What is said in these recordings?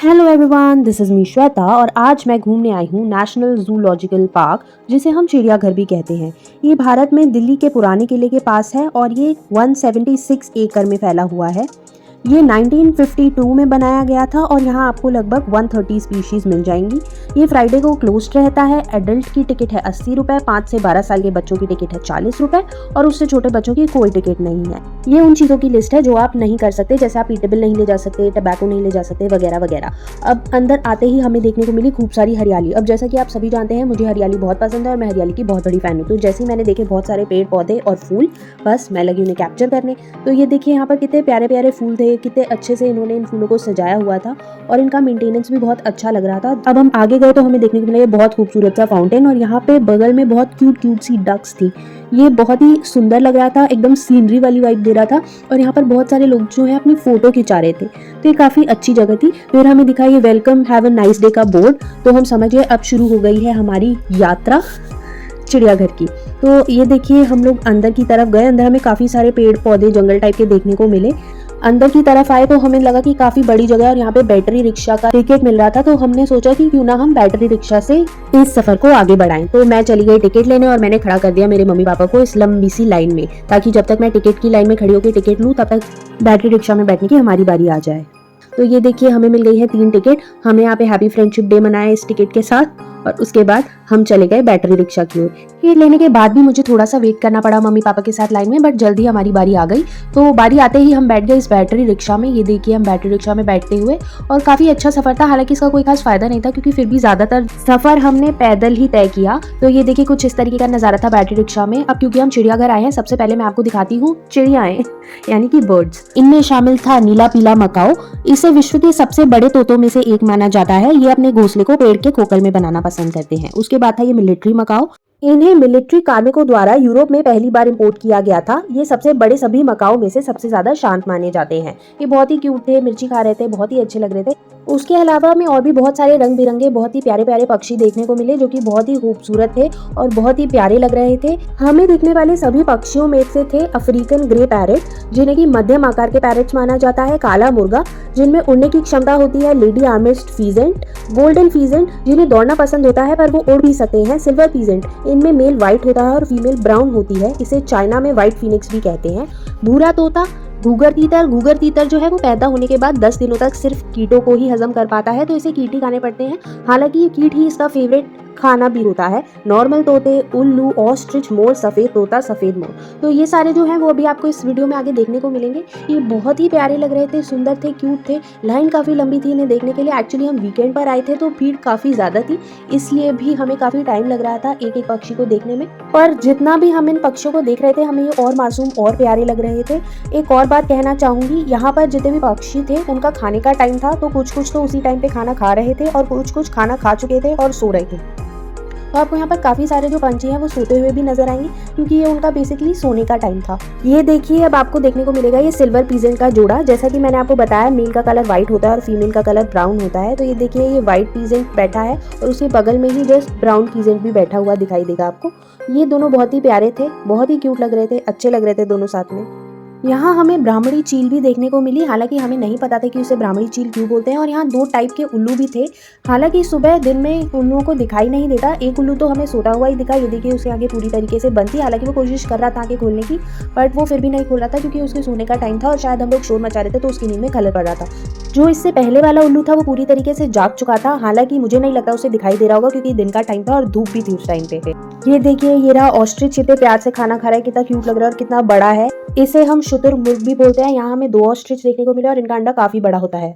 Hello everyone, this is me Shweta और आज मैं घूमने आई हूँ नेशनल जूलॉजिकल पार्क, जिसे हम चिड़ियाघर भी कहते हैं। ये भारत में दिल्ली के पुराने किले के पास है और ये 176 एकड़ में फैला हुआ है। ये 1952 में बनाया गया था और यहाँ आपको लगभग 130 स्पीशीज़ मिल जाएंगी। ये फ्राइडे को क्लोज्ड रहता है। एडल्ट की टिकट है 80 रुपये, 5 से 12 साल के बच्चों की टिकट है 40 रुपये और उससे छोटे बच्चों की कोई टिकट नहीं है। ये उन चीज़ों की लिस्ट है जो आप नहीं कर सकते, जैसे आप ईटेबल नहीं ले जा सकते, टबैको नहीं ले जा सकते, वगैरह वगैरह। अब अंदर आते ही हमें देखने को मिली खूब सारी हरियाली। अब जैसा कि आप सभी जानते हैं, मुझे हरियाली बहुत पसंद है और मैं हरियाली की बहुत बड़ी फैन हूँ। तो जैसे ही मैंने देखे बहुत सारे पेड़ पौधे और फूल, बस मैं लगी उन्हें कैप्चर करने। तो ये देखिए यहाँ पर कितने प्यारे प्यारे फूल थे, कितने अच्छे से इन्होंने इन फूलों को सजाया हुआ था और इनका मेंटेनेंस भी बहुत अच्छा लग रहा था। अब हम आगे गए तो हमें देखने को मिला ये बहुत खूबसूरत सा फाउंटेन और यहाँ पे बगल में बहुत क्यूट क्यूट सी डक्स थी। ये बहुत ही सुंदर लग रहा था, एकदम सीनरी वाली वाइब दे रहा था और यहाँ पर बहुत सारे लोग जो है अपनी फोटो खिंचा रहे थे। तो ये काफी अच्छी जगह थी। फिर हमें दिखा ये welcome have a nice day का बोर्ड। तो हम समझ गए अब शुरू हो गई है हमारी यात्रा चिड़ियाघर की। तो ये देखिए हम लोग अंदर की तरफ गए। अंदर हमें काफी सारे पेड़ पौधे जंगल टाइप के देखने को मिले। अंदर की तरफ आए तो हमें लगा कि काफी बड़ी जगह है और यहाँ पे बैटरी रिक्शा का टिकट मिल रहा था। तो हमने सोचा कि क्यों ना हम बैटरी रिक्शा से इस सफर को आगे बढ़ाएं। तो मैं चली गई टिकट लेने और मैंने खड़ा कर दिया मेरे मम्मी पापा को इस लंबी सी लाइन में, ताकि जब तक मैं टिकट की लाइन में खड़ी होकर टिकट लूं तब तक बैटरी रिक्शा में बैठने की हमारी बारी आ जाए। तो ये देखिए हमें मिल गई है 3 टिकट। हमने यहाँ पे हैप्पी फ्रेंडशिप डे मनाया इस टिकट के साथ और उसके बाद हम चले गए बैटरी रिक्शा की ओर। टिकट लेने के बाद भी मुझे थोड़ा सा वेट करना पड़ा मम्मी पापा के साथ लाइन में, बट जल्दी हमारी बारी आ गई। तो बारी आते ही हम बैठ गए इस बैटरी रिक्शा में। ये देखिए हम बैटरी रिक्शा में बैठते हुए, और काफी अच्छा सफर था। हालांकि इसका कोई खास फायदा नहीं था क्योंकि फिर भी ज्यादातर सफर हमने पैदल ही तय किया। तो ये देखिए कुछ इस तरीके का नजारा था बैटरी रिक्शा में। अब क्योंकि हम चिड़ियाघर आए हैं, सबसे पहले मैं आपको दिखाती हूँ चिड़ियाएं यानी कि बर्ड्स। इनमें शामिल था नीला पीला मकाओ। इसे विश्व के सबसे बड़े तोतों में से एक माना जाता है। ये अपने घोंसले को पेड़ के खोखल में बनाना पसंद करते हैं। उसके बाद था ये मिलिट्री मकाओ। इन्हें मिलिट्री कार्मिकों द्वारा यूरोप में पहली बार इंपोर्ट किया गया था। ये सबसे बड़े सभी मकाओ में से सबसे ज्यादा शांत माने जाते हैं। ये बहुत ही क्यूट थे, मिर्ची खा रहे थे, बहुत ही अच्छे लग रहे थे। उसके अलावा हमें और भी बहुत सारे रंग बिरंगे बहुत ही प्यारे प्यारे पक्षी देखने को मिले, जो कि बहुत ही खूबसूरत थे और बहुत ही प्यारे लग रहे थे। हमें दिखने वाले सभी पक्षियों में से थे अफ्रीकन ग्रे पैरेट, जिन्हें की मध्यम आकार के पैरेट्स माना जाता है, काला मुर्गा जिनमें उड़ने की क्षमता होती है, लेडी आर्मिस्ट फीजेंट, गोल्डन फीजेंट जिन्हें दौड़ना पसंद होता है पर वो उड़ भी सकते हैं, सिल्वर फीजेंट इनमें मेल व्हाइट होता है और फीमेल ब्राउन होती है। इसे चाइना में व्हाइट फिनिक्स भी कहते हैं। भूरा तोता, घूगर तीतर जो है वो पैदा होने के बाद 10 दिनों तक सिर्फ कीटों को ही हजम कर पाता है, तो इसे कीट ही खाने पड़ते हैं। हालांकि ये कीट ही इसका फेवरेट खाना भी होता है। नॉर्मल तोते, उल्लू, ऑस्ट्रिच, मोर, सफेद तोता, सफेद मोर, तो ये सारे जो हैं वो अभी आपको इस वीडियो में आगे देखने को मिलेंगे। ये बहुत ही प्यारे लग रहे थे, सुंदर थे, क्यूट थे। लाइन काफी लंबी थी इन्हें देखने के लिए। एक्चुअली हम वीकेंड पर आए थे तो भीड़ काफी ज्यादा थी, इसलिए भी हमें काफी टाइम लग रहा था एक एक पक्षी को देखने में। पर जितना भी हम इन पक्षियों को देख रहे थे, हमें ये और मासूम और प्यारे लग रहे थे। एक और बात कहना चाहूंगी, यहाँ पर जितने भी पक्षी थे उनका खाने का टाइम था, तो कुछ तो उसी टाइम पे खाना खा रहे थे और कुछ खाना खा चुके थे और सो रहे थे। तो आपको यहाँ पर काफी सारे जो पंछी हैं वो सोते हुए भी नजर आएंगे, क्योंकि ये उनका बेसिकली सोने का टाइम था। ये देखिए अब आपको देखने को मिलेगा ये सिल्वर पीजेंट का जोड़ा। जैसा कि मैंने आपको बताया, मेल का कलर व्हाइट होता है और फीमेल का कलर ब्राउन होता है। तो ये देखिए ये व्हाइट पीजेंट बैठा है और उसके बगल में ही जस्ट ब्राउन पीजेंट भी बैठा हुआ दिखाई देगा आपको। ये दोनों बहुत ही प्यारे थे, बहुत ही क्यूट लग रहे थे, अच्छे लग रहे थे दोनों साथ में। यहाँ हमें ब्राह्मणी चील भी देखने को मिली। हालांकि हमें नहीं पता था कि उसे ब्राह्मणी चील क्यों बोलते हैं। और यहाँ 2 टाइप के उल्लू भी थे। हालांकि सुबह दिन में उल्लुओं को दिखाई नहीं देता। एक उल्लू तो हमें सोता हुआ ही दिखा। ये देखिए उसे आगे पूरी तरीके से बंद थी। हालांकि वो कोशिश कर रहा था आगे खोलने की, बट वो फिर भी नहीं खोल रहा था क्योंकि उसके सोने का टाइम था और शायद हम लोग शोर मचा रहे थे तो उसकी नींद में खलल पड़ रहा था। जो इससे पहले वाला उल्लू था वो पूरी तरीके से जाग चुका था। हालांकि मुझे नहीं लगता उसे दिखाई दे रहा होगा क्योंकि दिन का टाइम था और धूप भी थी उस टाइम पे। ये देखिए ये रहा ऑस्ट्रिच, कितने प्यार से खाना खा रहा है, कितना क्यूट लग रहा है और कितना बड़ा है। इसे हम शुतुरमुर्ग भी बोलते हैं। यहाँ हमें 2 ऑस्ट्रिच देखने को मिले और इनका अंडा काफी बड़ा होता है।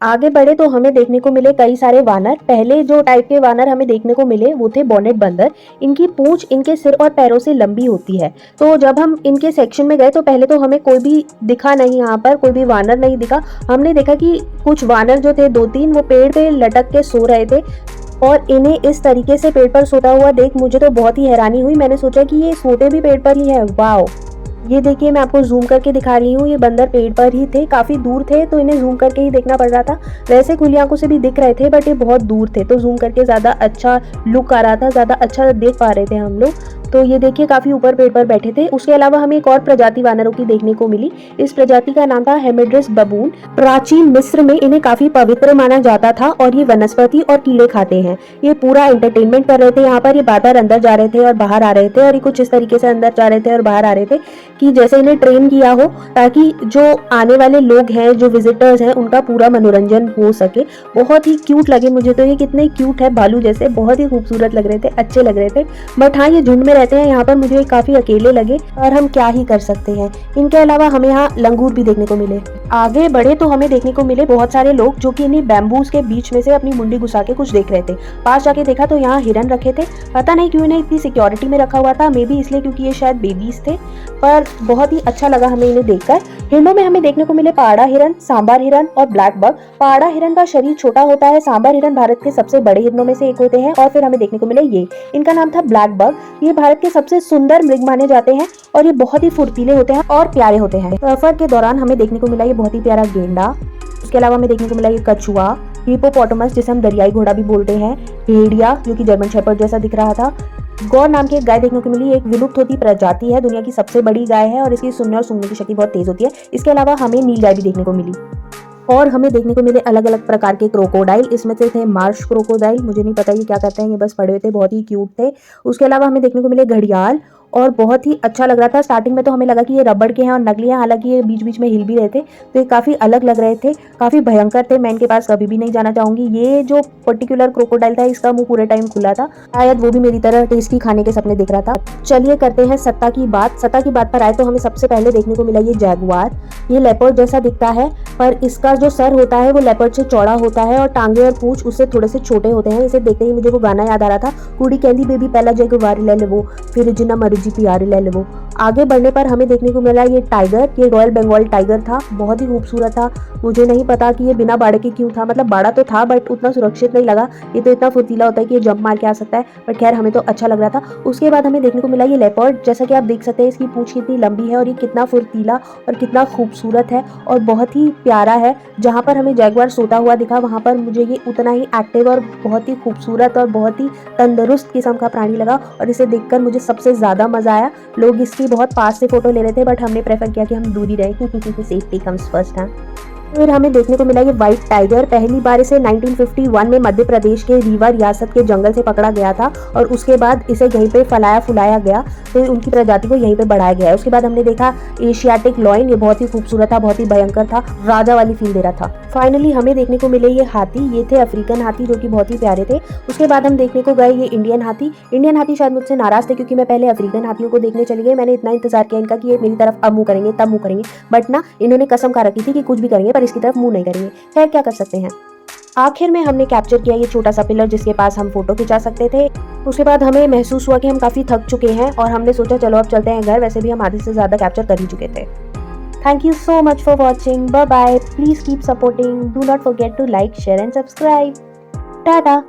आगे बढ़े तो हमें देखने को मिले कई सारे वानर। पहले जो टाइप के वानर हमें देखने को मिले वो थे बॉनेट बंदर। इनकी पूंछ इनके सिर और पैरों से लंबी होती है। तो जब हम इनके सेक्शन में गए तो पहले तो हमें कोई भी दिखा नहीं, यहाँ पर कोई भी वानर नहीं दिखा। हमने देखा कि कुछ वानर जो थे 2-3 वो पेड़ पे लटक के सो रहे थे और इन्हें इस तरीके से पेड़ पर सोता हुआ देख मुझे तो बहुत ही हैरानी हुई। मैंने सोचा कि ये सोते भी पेड़ पर ही है। वाओ, ये देखिए मैं आपको जूम करके दिखा रही हूँ। ये बंदर पेड़ पर ही थे, काफी दूर थे तो इन्हें जूम करके ही देखना पड़ रहा था। वैसे खुली आंखों से भी दिख रहे थे बट ये बहुत दूर थे तो जूम करके ज्यादा अच्छा लुक आ रहा था, ज्यादा अच्छा देख पा रहे थे हम लोग। तो ये देखिए काफी ऊपर पेड़ पर बैठे थे। उसके अलावा हमें एक और प्रजाति वानरों की देखने को मिली। इस प्रजाति का नाम था हेमिड्रिस बबून। प्राचीन मिस्र में इन्हें काफी पवित्र माना जाता था और ये वनस्पति और कीड़े खाते हैं। ये पूरा एंटरटेनमेंट कर रहे थे यहाँ पर। ये बार-बार अंदर जा रहे थे और बाहर आ रहे थे और ये कुछ इस तरीके से अंदर जा रहे थे और बाहर आ रहे थे कि जैसे इन्हें ट्रेन किया हो, ताकि जो आने वाले लोग हैं, जो विजिटर्स हैं, उनका पूरा मनोरंजन हो सके। बहुत ही क्यूट लगे मुझे तो ये, कितने क्यूट है, भालू जैसे, बहुत ही खूबसूरत लग रहे थे, अच्छे लग रहे थे। बट हाँ, ये झुंड में रहते हैं, यहाँ पर मुझे काफी अकेले लगे और हम क्या ही कर सकते हैं। इनके अलावा हमें यहाँ लंगूर भी देखने को मिले। आगे बढ़े तो हमें देखने को मिले बहुत सारे लोग जो कि इन्हीं बैम्बूज के बीच में से अपनी मुंडी घुसा के कुछ देख रहे थे। पास जाके देखा तो यहाँ हिरन रखे थे। पता नहीं क्यों इन्हें इतनी सिक्योरिटी में रखा हुआ था, मे बी इसलिए क्योंकि ये शायद बेबीज थे, पर बहुत ही अच्छा लगा हमें इन्हें देखकर। हिरणों में हमें देखने को मिले पहाड़ा हिरन, सांबर हिरन और ब्लैक बग। पहाड़ा हिरन का शरीर छोटा होता है, सांबर हिरन भारत के सबसे बड़े हिरणों में से एक होते हैं, और फिर हमें देखने को मिले ये, इनका नाम था ब्लैक बग। ये भारत के सबसे सुंदर मृग माने जाते हैं और ये बहुत ही फुर्तीले होते हैं और प्यारे होते हैं। सफर के दौरान हमें देखने को मिला ये बहुत ही प्यारा गेंडा। उसके अलावा हमें देखने को मिला ये कछुआ, हिपोपोटामस जिसे हम दरियाई घोड़ा भी बोलते हैं, भेड़िया जो कि जर्मन शेपर्ड जैसा दिख रहा था। गौर नाम की एक गाय देखने को मिली। एक विलुप्त होती प्रजाति है, दुनिया की सबसे बड़ी गाय है और इसकी सुनने और सूंघने की शक्ति बहुत तेज होती है। इसके अलावा हमें नील गाय भी देखने को मिली और हमें देखने को मिले अलग अलग प्रकार के क्रोकोडाइल। इसमें से थे मार्श क्रोकोडाइल, मुझे नहीं पता ये क्या करते हैं, ये बस पड़े हुए थे, बहुत ही क्यूट थे। उसके अलावा हमें देखने को मिले घड़ियाल और बहुत ही अच्छा लग रहा था। स्टार्टिंग में तो हमें लगा कि ये रबड़ के हैं और नकली हैं, हालांकि ये बीच बीच में हिल भी रहे थे, तो ये काफ़ी अलग लग रहे थे, काफ़ी भयंकर थे। मैं इनके पास कभी भी नहीं जाना चाहूँगी। ये जो पर्टिकुलर क्रोकोडाइल था इसका मुंह पूरे टाइम खुला था, शायद वो भी मेरी तरह टेस्टी खाने के सपने देख रहा था। चलिए करते हैं सत्ता की बात। सत्ता की बात पर आए तो हमें सबसे पहले देखने को मिला ये जैगुआर। ये लेपर्ड जैसा दिखता है, पर इसका जो सर होता है वो लेपर्ड से चौड़ा होता है और टांगे और पूंछ उससे थोड़े से छोटे होते हैं। इसे देखते ही मुझे वो गाना याद आ रहा था, कुड़ी कहती बेबी पहला जैगुआर ले लेवो, फिर जिन्ना मर्जी प्यार ले लेवो। आगे बढ़ने पर हमें देखने को मिला ये टाइगर। ये रॉयल बंगाल टाइगर था, बहुत ही खूबसूरत था। मुझे नहीं पता कि ये बिना बाड़े के क्यों था, मतलब बाड़ा तो था बट उतना सुरक्षित नहीं लगा। ये तो इतना फुर्तीला होता है कि ये जंप मार के आ सकता है, बट खैर हमें तो अच्छा लग रहा था। उसके बाद हमें देखने को मिला ये लेपर्ड। जैसा कि आप देख सकते हैं इसकी पूंछ कितनी लंबी है और ये कितना फुर्तीला और कितना खूबसूरत है और बहुत ही प्यारा है। जहाँ पर हमें जैगुआर सोता हुआ दिखा वहाँ पर मुझे ये उतना ही एक्टिव और बहुत ही खूबसूरत और बहुत ही तंदुरुस्त किस्म का प्राणी लगा और इसे देखकर मुझे सबसे ज़्यादा मज़ा आया। लोग इसकी बहुत पास से फोटो ले रहे थे बट हमने प्रेफर किया कि हम दूर ही रहें क्योंकि सेफ्टी कम्स फर्स्ट है। फिर हमें देखने को मिला ये व्हाइट टाइगर। पहली बार इसे 1951 में मध्य प्रदेश के रीवा रियासत के जंगल से पकड़ा गया था और उसके बाद इसे यहीं पे फलाया फुलाया गया, तो उनकी प्रजाति को यहीं पे बढ़ाया गया है। उसके बाद हमने देखा एशियाटिक लॉयन। ये बहुत ही खूबसूरत था, बहुत ही भयंकर था, राजा वाली फील दे रहा था। फाइनली हमें देखने को मिले ये हाथी। ये थे अफ्रीकन हाथी जो कि बहुत ही प्यारे थे। उसके बाद हम देखने को गए ये इंडियन हाथी। इंडियन हाथी शायद मुझसे नाराज थे क्योंकि मैं पहले अफ्रीकन हाथियों को देखने चली गई। मैंने इतना इंतजार किया इनका कि ये मेरी तरफ अब मुंह करेंगे तब मुंह करेंगे, बट ना इन्होंने कसम खा रखी थी कि कुछ भी करेंगे पर इसकी तरफ मुंह नहीं करेंगे। खैर क्या कर सकते हैं। आखिर में हमने कैप्चर किया ये छोटा सा पिलर जिसके पास हम फोटो खिंचा सकते थे। उसके बाद हमें महसूस हुआ कि हम काफी थक चुके हैं और हमने सोचा चलो अब चलते हैं घर। वैसे भी हम आधे से ज्यादा कैप्चर कर ही चुके थे। Thank you so much for watching. Bye bye. Please keep supporting. Do not forget to like, share and subscribe. Tada.